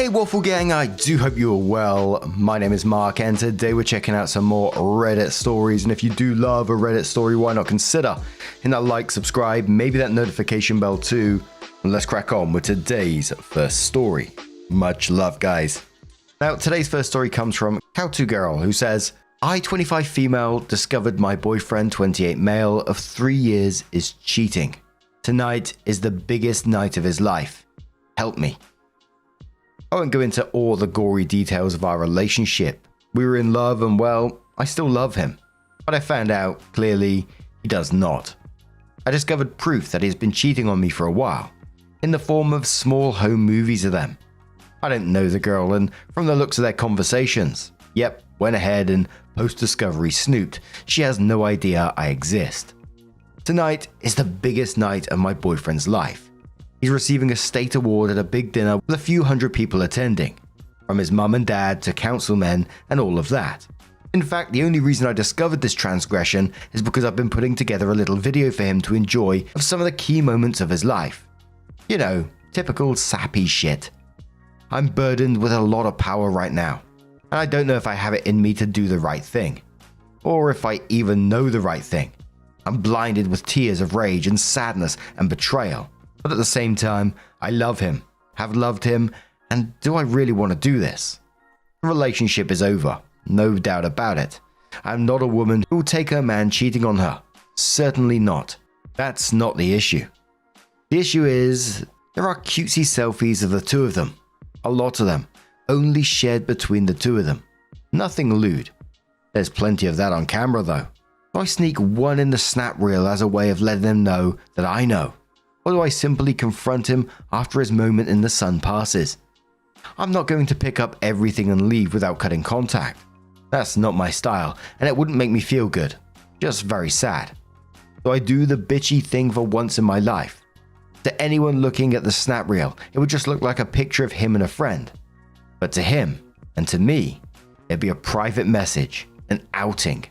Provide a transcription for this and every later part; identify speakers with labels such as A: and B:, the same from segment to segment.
A: Hey Waffle Gang, I do hope you are well. My name is Mark and today we're checking out some more Reddit stories, and if you do love a Reddit story, why not consider hitting that like, subscribe, maybe that notification bell too, and let's crack on with today's first story. Much love, guys. Now, today's first story comes from cowtogirl, who says, I, 25 female, discovered my boyfriend, 28 male, of 3 years is cheating. Tonight is the biggest night of his life. Help me. I won't go into all the gory details of our relationship. We were in love and, well, I still love him. But I found out, clearly, he does not. I discovered proof that he has been cheating on me for a while, in the form of small home movies of them. I don't know the girl, and from the looks of their conversations, yep, went ahead and post-discovery snooped. She has no idea I exist. Tonight is the biggest night of my boyfriend's life. He's receiving a state award at a big dinner with a few hundred people attending, from his mum and dad to councilmen and all of that. In fact, the only reason I discovered this transgression is because I've been putting together a little video for him to enjoy of some of the key moments of his life. You know, typical sappy shit. I'm burdened with a lot of power right now, and I don't know if I have it in me to do the right thing, or if I even know the right thing. I'm blinded with tears of rage and sadness and betrayal. But at the same time, I love him, have loved him, and do I really want to do this? The relationship is over, no doubt about it. I'm not a woman who will take her man cheating on her. Certainly not. That's not the issue. The issue is, there are cutesy selfies of the two of them. A lot of them, only shared between the two of them. Nothing lewd. There's plenty of that on camera though. Do I sneak one in the snap reel as a way of letting them know that I know? Or do I simply confront him after his moment in the sun passes? I'm not going to pick up everything and leave without cutting contact. That's not my style, and it wouldn't make me feel good. Just very sad. So I do the bitchy thing for once in my life. To anyone looking at the snap reel, it would just look like a picture of him and a friend. But to him, and to me, it'd be a private message, an outing.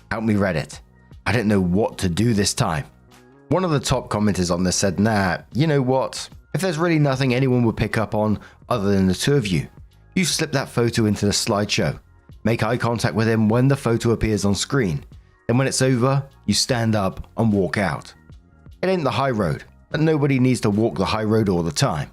A: Help me Reddit. I don't know what to do this time. One of the top commenters on this said, nah, you know what? If there's really nothing anyone would pick up on other than the two of you, you slip that photo into the slideshow. Make eye contact with him when the photo appears on screen. Then when it's over, you stand up and walk out. It ain't the high road, but nobody needs to walk the high road all the time.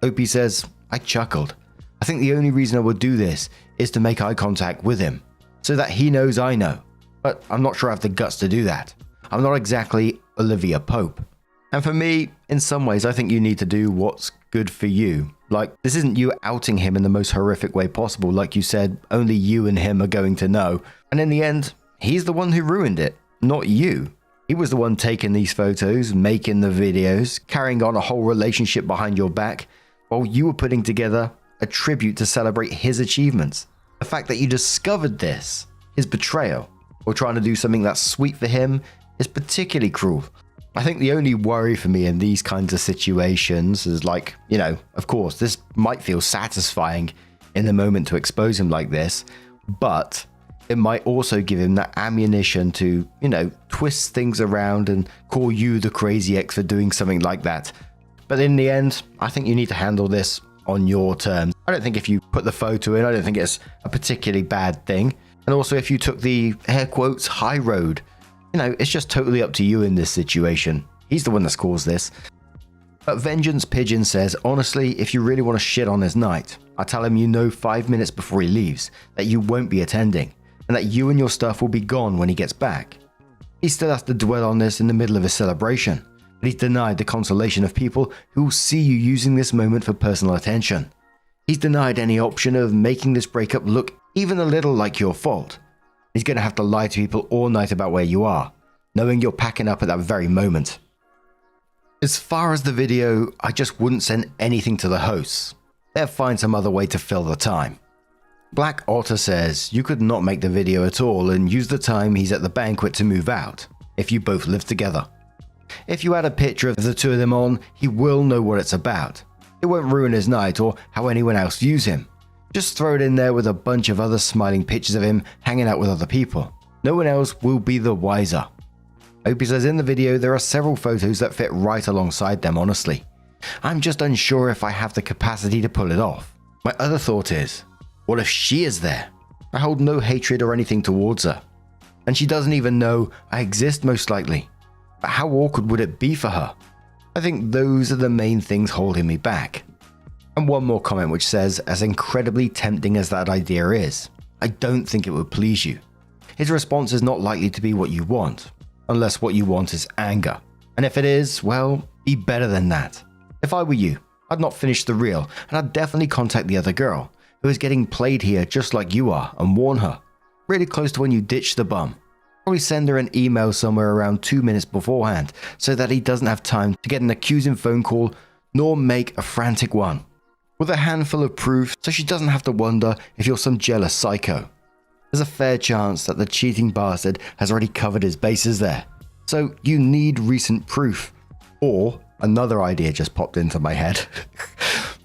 A: Opie says, I chuckled. I think the only reason I would do this is to make eye contact with him, so that he knows I know. But I'm not sure I have the guts to do that. I'm not exactly Olivia Pope. And for me, in some ways, I think you need to do what's good for you. Like, this isn't you outing him in the most horrific way possible. Like you said, only you and him are going to know. And in the end, he's the one who ruined it, not you. He was the one taking these photos, making the videos, carrying on a whole relationship behind your back, while you were putting together a tribute to celebrate his achievements. The fact that you discovered this, his betrayal, or trying to do something that's sweet for him, is particularly cruel. I think the only worry for me in these kinds of situations is like, you know, of course, this might feel satisfying in the moment to expose him like this, but it might also give him that ammunition to, you know, twist things around and call you the crazy ex for doing something like that. But in the end, I think you need to handle this on your terms. I don't think if you put the photo in, I don't think it's a particularly bad thing. And also if you took the air quotes high road, you know, it's just totally up to you in this situation. He's the one that's caused this. But Vengeance Pigeon says, honestly, if you really want to shit on his night, I tell him you know 5 minutes before he leaves that you won't be attending, and that you and your stuff will be gone when he gets back. He still has to dwell on this in the middle of his celebration, but he's denied the consolation of people who will see you using this moment for personal attention. He's denied any option of making this breakup look even a little like your fault. He's going to have to lie to people all night about where you are, knowing you're packing up at that very moment. As far as the video, I just wouldn't send anything to the hosts. They'll find some other way to fill the time. Black Otter says you could not make the video at all and use the time he's at the banquet to move out, if you both live together. If you add a picture of the two of them on, he will know what it's about. It won't ruin his night or how anyone else views him. Just throw it in there with a bunch of other smiling pictures of him hanging out with other people. No one else will be the wiser. Opie says in the video there are several photos that fit right alongside them, honestly. I'm just unsure if I have the capacity to pull it off. My other thought is, what if she is there? I hold no hatred or anything towards her. And she doesn't even know I exist most likely. But how awkward would it be for her? I think those are the main things holding me back. And one more comment which says, as incredibly tempting as that idea is, I don't think it would please you. His response is not likely to be what you want, unless what you want is anger. And if it is, well, be better than that. If I were you, I'd not finish the reel, and I'd definitely contact the other girl, who is getting played here just like you are, and warn her. Really close to when you ditch the bum. Probably send her an email somewhere around 2 minutes beforehand, so that he doesn't have time to get an accusing phone call, nor make a frantic one. With a handful of proof, so she doesn't have to wonder if you're some jealous psycho. There's a fair chance that the cheating bastard has already covered his bases there. So you need recent proof. Or, another idea just popped into my head.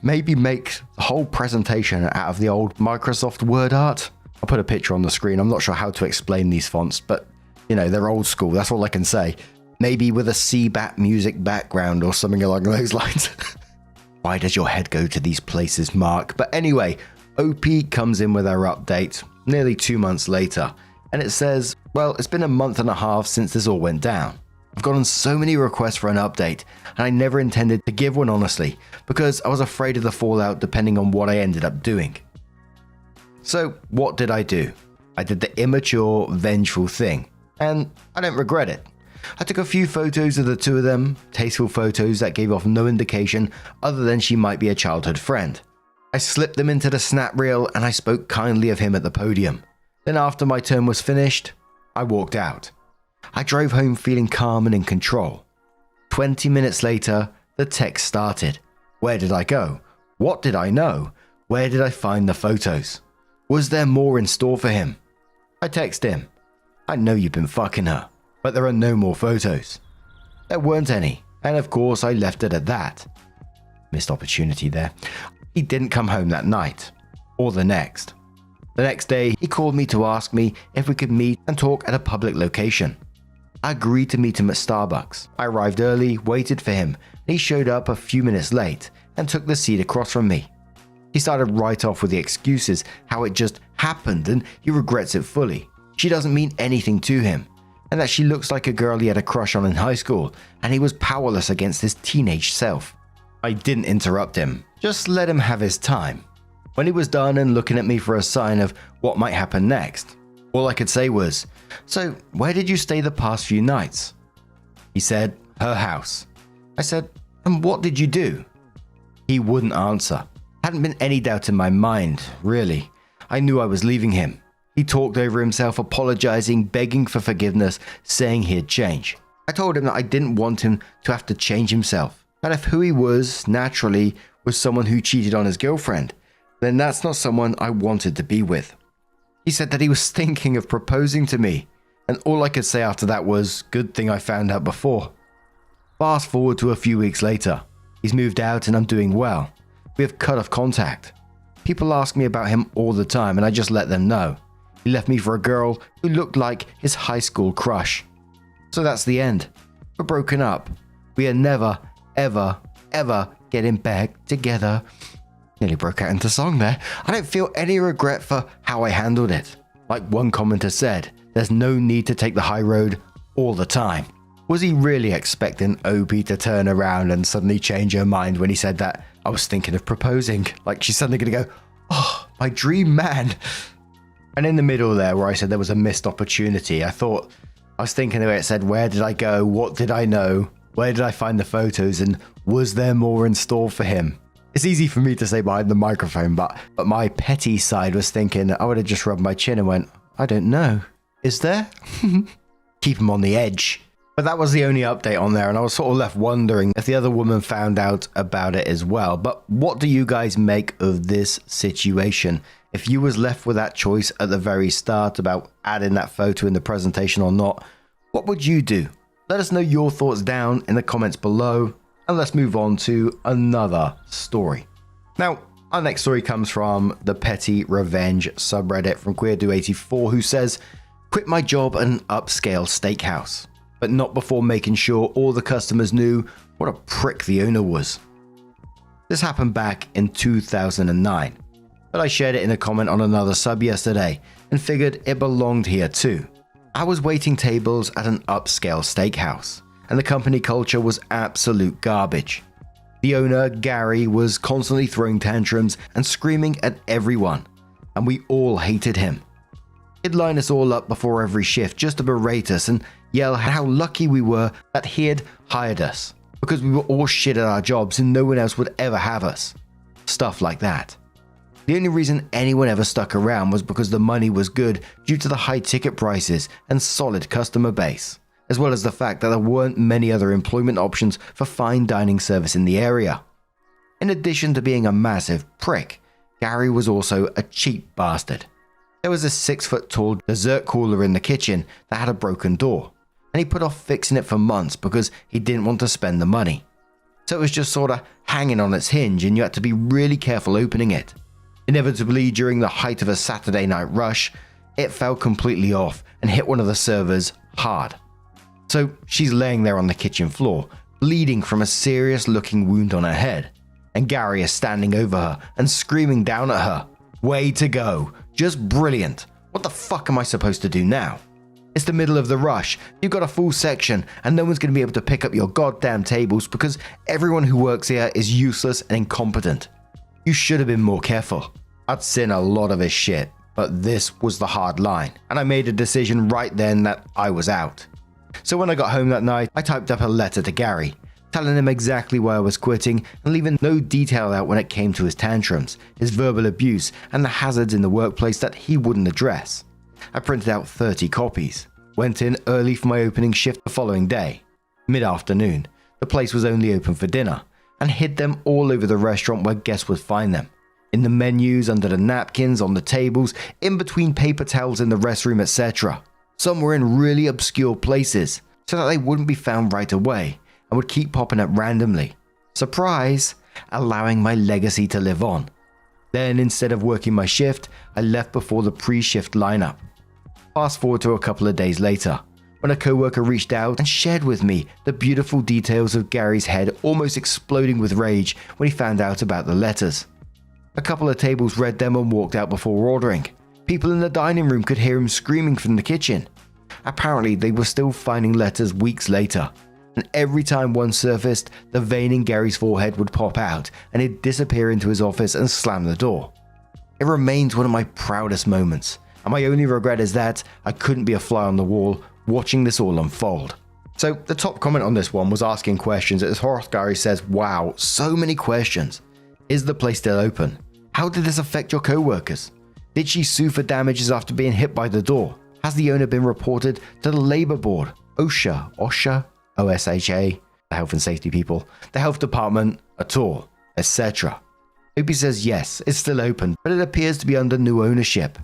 A: Maybe make the whole presentation out of the old Microsoft Word art. I'll put a picture on the screen. I'm not sure how to explain these fonts, but you know, they're old school. That's all I can say. Maybe with a CBAT music background or something along those lines. Why does your head go to these places, Mark? But anyway, OP comes in with our update nearly 2 months later, and it says, well, it's been a month and a half since this all went down. I've gotten so many requests for an update, and I never intended to give one honestly, because I was afraid of the fallout depending on what I ended up doing. So what did I do? I did the immature, vengeful thing, and I don't regret it. I took a few photos of the two of them, tasteful photos that gave off no indication other than she might be a childhood friend. I slipped them into the snap reel and I spoke kindly of him at the podium. Then after my turn was finished, I walked out. I drove home feeling calm and in control. 20 minutes later, the text started. Where did I go? What did I know? Where did I find the photos? Was there more in store for him? I text him. I know you've been fucking her, but there are no more photos. There weren't any, and of course I left it at that. Missed opportunity there. He didn't come home that night, or the next. The next day, he called me to ask me if we could meet and talk at a public location. I agreed to meet him at Starbucks. I arrived early, waited for him, and he showed up a few minutes late and took the seat across from me. He started right off with the excuses, how it just happened and he regrets it fully. She doesn't mean anything to him, and that she looks like a girl he had a crush on in high school, and he was powerless against his teenage self. I didn't interrupt him, just let him have his time. When he was done and looking at me for a sign of what might happen next, all I could say was, "So, where did you stay the past few nights?" He said, "Her house." I said, "And what did you do?" He wouldn't answer. Hadn't been any doubt in my mind, really. I knew I was leaving him. He talked over himself, apologizing, begging for forgiveness, saying he'd change. I told him that I didn't want him to have to change himself. And if who he was, naturally, was someone who cheated on his girlfriend, then that's not someone I wanted to be with. He said that he was thinking of proposing to me, and all I could say after that was, good thing I found out before. Fast forward to a few weeks later. He's moved out and I'm doing well. We have cut off contact. People ask me about him all the time and I just let them know. He left me for a girl who looked like his high school crush. So that's the end. We're broken up. We are never, ever, ever getting back together. Nearly broke out into song there. I don't feel any regret for how I handled it. Like one commenter said, there's no need to take the high road all the time. Was he really expecting Opie to turn around and suddenly change her mind when he said that I was thinking of proposing? Like she's suddenly going to go, oh, my dream man. And in the middle there where I said there was a missed opportunity, I was thinking the way it said, where did I go? What did I know? Where did I find the photos? And was there more in store for him? It's easy for me to say behind the microphone, but my petty side was thinking I would have just rubbed my chin and went, I don't know. Is there? Keep him on the edge. But that was the only update on there, and I was sort of left wondering if the other woman found out about it as well. But what do you guys make of this situation? If you was left with that choice at the very start about adding that photo in the presentation or not, what would you do? Let us know your thoughts down in the comments below, and let's move on to another story. Now, our next story comes from the Petty Revenge subreddit from QueerDo84, who says, quit my job at an upscale steakhouse, but not before making sure all the customers knew what a prick the owner was. This happened back in 2009. but I shared it in a comment on another sub yesterday and figured it belonged here too. I was waiting tables at an upscale steakhouse, and the company culture was absolute garbage. The owner, Gary, was constantly throwing tantrums and screaming at everyone, and we all hated him. He'd line us all up before every shift just to berate us and yell how lucky we were that he had hired us, because we were all shit at our jobs and no one else would ever have us. Stuff like that. The only reason anyone ever stuck around was because the money was good due to the high ticket prices and solid customer base, as well as the fact that there weren't many other employment options for fine dining service in the area. In addition to being a massive prick, Gary was also a cheap bastard. There was a 6-foot-tall dessert cooler in the kitchen that had a broken door, and he put off fixing it for months because he didn't want to spend the money. So it was just sorta hanging on its hinge and you had to be really careful opening it. Inevitably, during the height of a Saturday night rush, it fell completely off and hit one of the servers hard. So she's laying there on the kitchen floor, bleeding from a serious looking wound on her head, and Gary is standing over her and screaming down at her. Way to go, just brilliant. What the fuck am I supposed to do now? It's the middle of the rush, you've got a full section and no one's going to be able to pick up your goddamn tables because everyone who works here is useless and incompetent. You should have been more careful. I'd seen a lot of his shit, but this was the hard line, and I made a decision right then that I was out. So when I got home that night, I typed up a letter to Gary, telling him exactly why I was quitting and leaving no detail out when it came to his tantrums, his verbal abuse, and the hazards in the workplace that he wouldn't address. I printed out 30 copies, went in early for my opening shift the following day. Mid-afternoon, the place was only open for dinner, and hid them all over the restaurant where guests would find them. In the menus, under the napkins, on the tables, in between paper towels in the restroom, etc. Some were in really obscure places, so that they wouldn't be found right away, and would keep popping up randomly. Surprise! Allowing my legacy to live on. Then, instead of working my shift, I left before the pre-shift lineup. Fast forward to a couple of days later, when a coworker reached out and shared with me the beautiful details of Gary's head almost exploding with rage when he found out about the letters. A couple of tables read them and walked out before ordering. People in the dining room could hear him screaming from the kitchen. Apparently, they were still finding letters weeks later, and every time one surfaced, the vein in Gary's forehead would pop out and he'd disappear into his office and slam the door. It remains one of my proudest moments, and my only regret is that I couldn't be a fly on the wall watching this all unfold. So the top comment on this one was asking questions. As Horror Gary says, wow, so many questions. Is the place still open? How did this affect your co-workers? Did she sue for damages after being hit by the door? Has the owner been reported to the Labor Board, OSHA, OSHA, the health and safety people, the health department at all, etc.? Opie says yes, it's still open, but it appears to be under new ownership.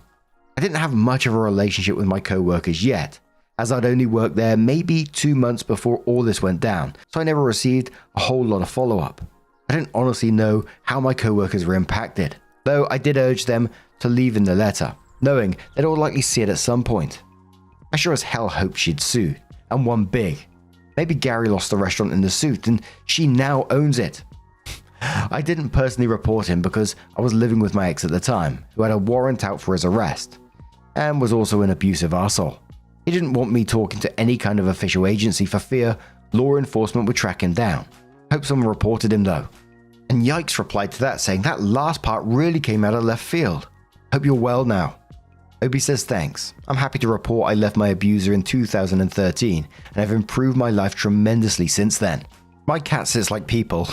A: I didn't have much of a relationship with my co-workers yet, as I'd only worked there maybe 2 months before all this went down, so I never received a whole lot of follow-up. I didn't honestly know how my co-workers were impacted, though I did urge them to leave in the letter, knowing they'd all likely see it at some point. I sure as hell hoped she'd sue, and won big. Maybe Gary lost the restaurant in the suit and she now owns it. I didn't personally report him because I was living with my ex at the time, who had a warrant out for his arrest, and was also an abusive arsehole. He didn't want me talking to any kind of official agency for fear law enforcement would track him down. Hope someone reported him though. And Yikes replied to that saying that last part really came out of left field. Hope you're well now. Obi says thanks. I'm happy to report I left my abuser in 2013 and have improved my life tremendously since then. My cat sits like people.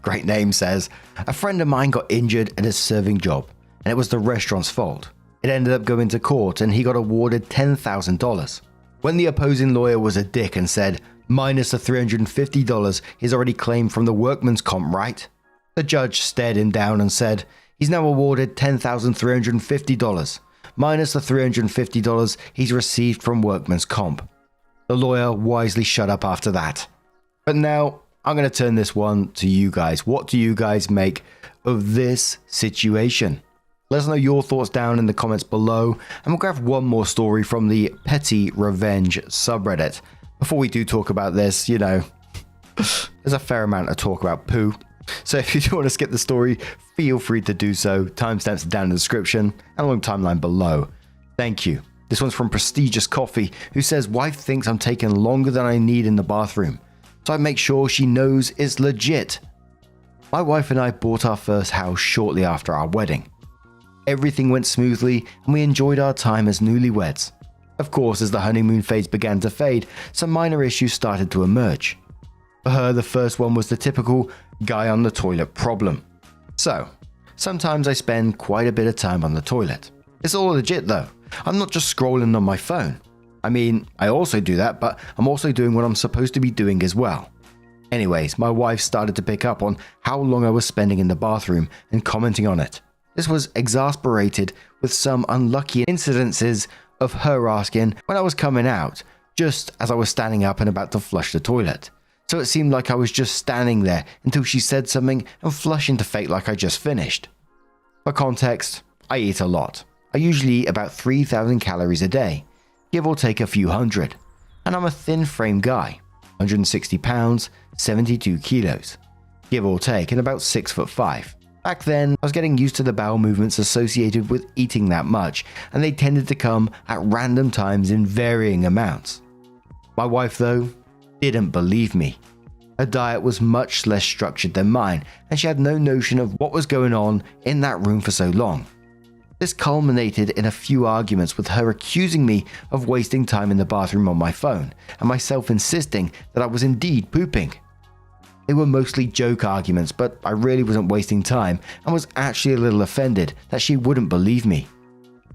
A: Great name says. A friend of mine got injured at his serving job and it was the restaurant's fault. It ended up going to court and he got awarded $10,000. When the opposing lawyer was a dick and said, minus the $350 he's already claimed from the workman's comp, right? The judge stared him down and said, he's now awarded $10,350, minus the $350 he's received from workman's comp. The lawyer wisely shut up after that. But now, I'm going to turn this one to you guys. What do you guys make of this situation? Let us know your thoughts down in the comments below, and we'll grab one more story from the Petty Revenge subreddit. Before we do talk about this, you know, there's a fair amount of talk about poo. So if you do want to skip the story, feel free to do so. Timestamps are down in the description and along timeline below. Thank you. This one's from PrestigiousCoffee, who says, wife thinks I'm taking longer than I need in the bathroom, so I make sure she knows it's legit. My wife and I bought our first house shortly after our wedding. Everything went smoothly and we enjoyed our time as newlyweds. Of course, as the honeymoon phase began to fade, some minor issues started to emerge. For her, the first one was the typical guy on the toilet problem. So, sometimes I spend quite a bit of time on the toilet. It's all legit though. I'm not just scrolling on my phone. I mean, I also do that, but I'm also doing what I'm supposed to be doing as well. Anyways, my wife started to pick up on how long I was spending in the bathroom and commenting on it. This was exasperated with some unlucky incidences of her asking when I was coming out, just as I was standing up and about to flush the toilet. So it seemed like I was just standing there until she said something and flush into fake like I just finished. For context, I eat a lot. I usually eat about 3,000 calories a day, give or take a few hundred. And I'm a thin frame guy, 160 pounds, 72 kilos, give or take, and about 6'5". Back then, I was getting used to the bowel movements associated with eating that much, and they tended to come at random times in varying amounts. My wife, though, didn't believe me. Her diet was much less structured than mine, and she had no notion of what was going on in that room for so long. This culminated in a few arguments with her accusing me of wasting time in the bathroom on my phone, and myself insisting that I was indeed pooping. They were mostly joke arguments, but I really wasn't wasting time and was actually a little offended that she wouldn't believe me.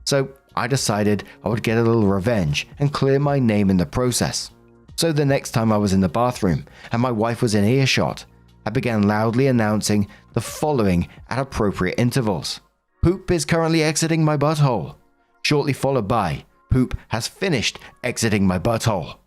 A: So I decided I would get a little revenge and clear my name in the process. So the next time I was in the bathroom and my wife was in earshot, I began loudly announcing the following at appropriate intervals. Poop is currently exiting my butthole. Shortly followed by, poop has finished exiting my butthole.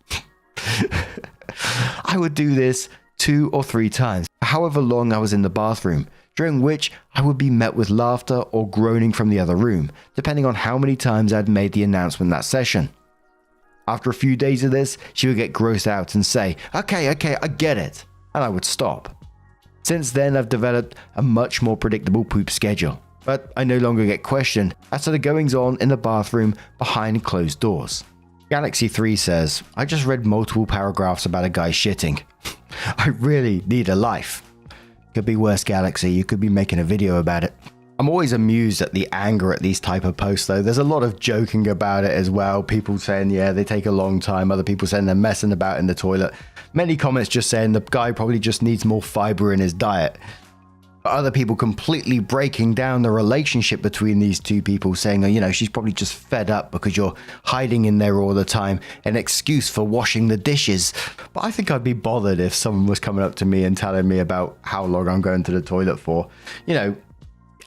A: I would do this 2 or 3 times, however long I was in the bathroom, during which I would be met with laughter or groaning from the other room, depending on how many times I'd made the announcement that session. After a few days of this, she would get grossed out and say, okay, I get it, and I would stop. Since then, I've developed a much more predictable poop schedule, but I no longer get questioned as to the goings on in the bathroom behind closed doors. Galaxy 3 says, I just read multiple paragraphs about a guy shitting. I really need a life. Could be worse, Galaxy. You could be making a video about it. I'm always amused at the anger at these type of posts though. There's a lot of joking about it as well. People saying, yeah, they take a long time. Other people saying they're messing about in the toilet. Many comments just saying the guy probably just needs more fiber in his diet. But other people completely breaking down the relationship between these two people, saying, oh, you know, she's probably just fed up because you're hiding in there all the time, an excuse for washing the dishes. But I think I'd be bothered if someone was coming up to me and telling me about how long I'm going to the toilet for. You know,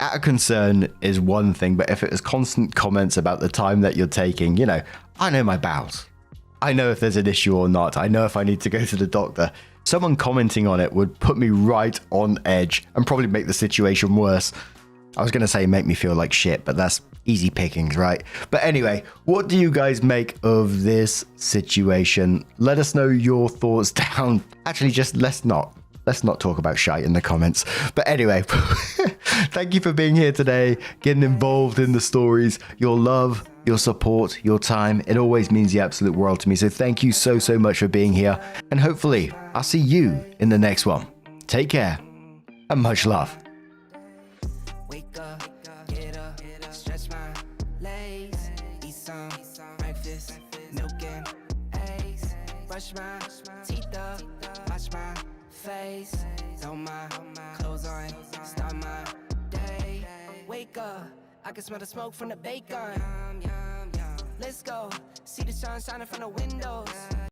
A: out of concern is one thing, but if it was constant comments about the time that you're taking, you know, I know my bowels. I know if there's an issue or not. I know if I need to go to the doctor. Someone commenting on it would put me right on edge and probably make the situation worse. I was going to say make me feel like shit, but that's easy pickings, right? But anyway, what do you guys make of this situation? Let us know your thoughts down. Actually, just let's not talk about shite in the comments. But anyway, thank you for being here today, getting involved in the stories. Your love, your support, your time, it always means the absolute world to me. So thank you so much for being here. And hopefully I'll see you in the next one. Take care and much love.
B: Wake up, get up, stretch my legs, eat some breakfast, milk and eggs, brush my teeth up, wash my face, throw my clothes on, start my day. Wake up, I can smell the smoke from the bacon. Let's go, see the sun shining from the windows.